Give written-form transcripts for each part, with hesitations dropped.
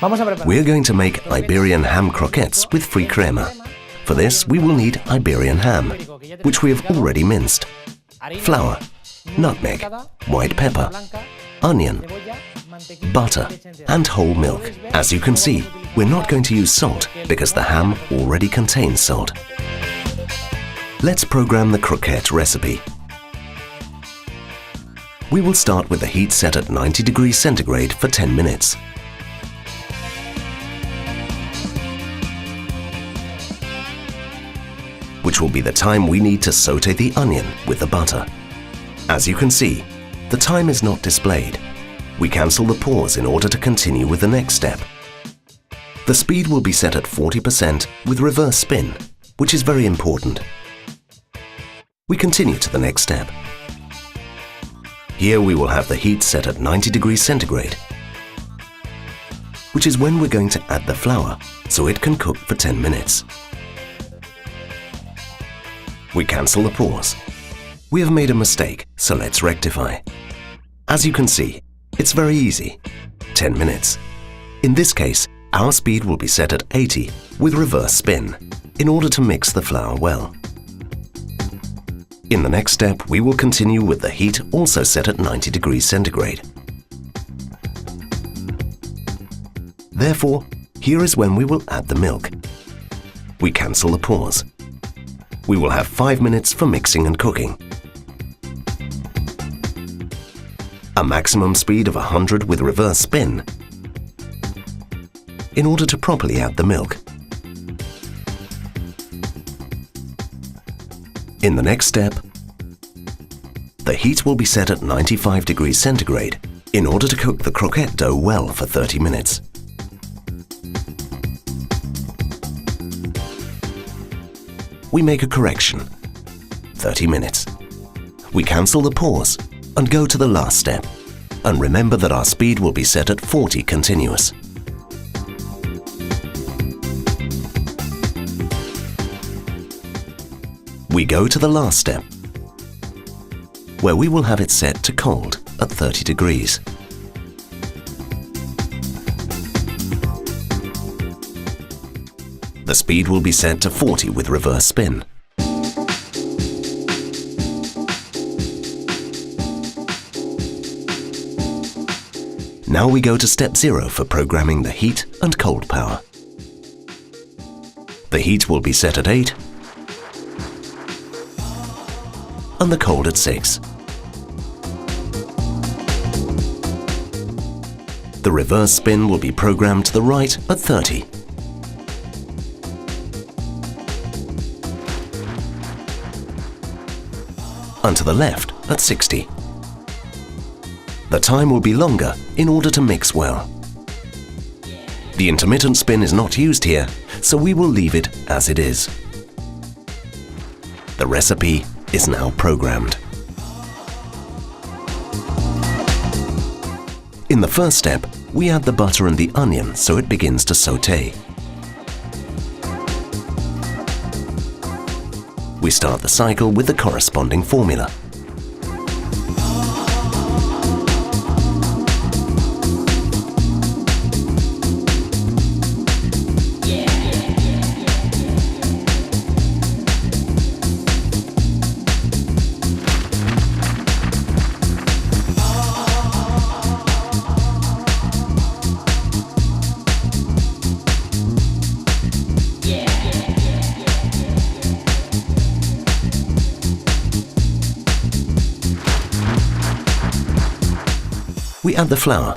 We're going to make Iberian ham croquettes with Fricrema. For this, we will need Iberian ham, which we have already minced, flour, nutmeg, white pepper, onion, butter and whole milk. As you can see, we're not going to use salt because the ham already contains salt. Let's program the croquette recipe. We will start with the heat set at 90 degrees centigrade for 10 minutes. Which will be the time we need to saute the onion with the butter. As you can see, the time is not displayed. We cancel the pause in order to continue with the next step. The speed will be set at 40% with reverse spin, which is very important. We continue to the next step. Here we will have the heat set at 90 degrees centigrade, which is when we're going to add the flour, so it can cook for 10 minutes. We cancel the pause. We have made a mistake, so let's rectify. As you can see, it's very easy. 10 minutes. In this case, our speed will be set at 80 with reverse spin in order to mix the flour well. In the next step, we will continue with the heat also set at 90 degrees centigrade. Therefore, here is when we will add the milk. We cancel the pause. We will have 5 minutes for mixing and cooking. A maximum speed of 100 with reverse spin in order to properly add the milk. In the next step, the heat will be set at 95 degrees centigrade in order to cook the croquette dough well for 30 minutes. We make a correction. 30 minutes. We cancel the pause and go to the last step. And remember that our speed will be set at 40 continuous. We go to the last step, where we will have it set to cold at 30 degrees. The speed will be set to 40 with reverse spin. Now we go to step 0 for programming the heat and cold power. The heat will be set at 8 and the cold at 6. The reverse spin will be programmed to the right at 30. And to the left at 60. The time will be longer in order to mix well. The intermittent spin is not used here, so we will leave it as it is. The recipe is now programmed. In the first step, we add the butter and the onion so it begins to saute. We start the cycle with the corresponding formula. We add the flour.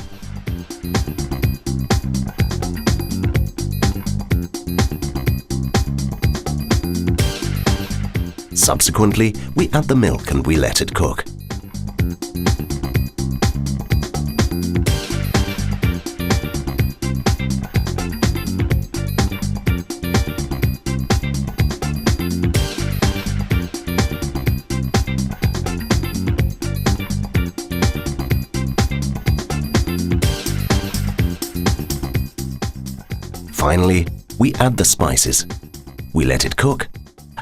Subsequently, we add the milk and we let it cook. Finally, we add the spices. We let it cook,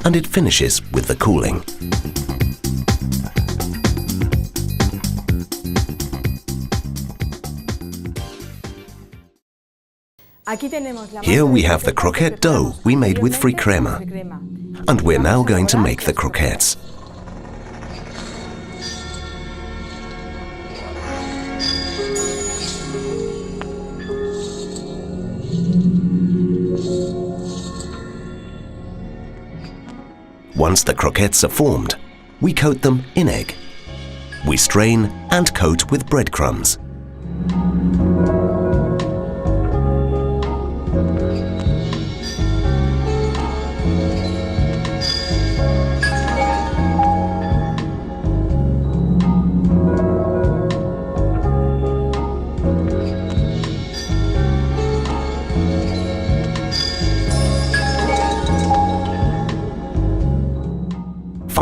and it finishes with the cooling. Here we have the croquette dough we made with Fricrema, and we're now going to make the croquettes. Once the croquettes are formed, we coat them in egg. We strain and coat with breadcrumbs.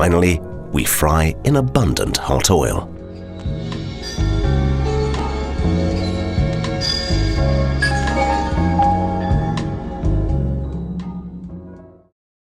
Finally, we fry in abundant hot oil.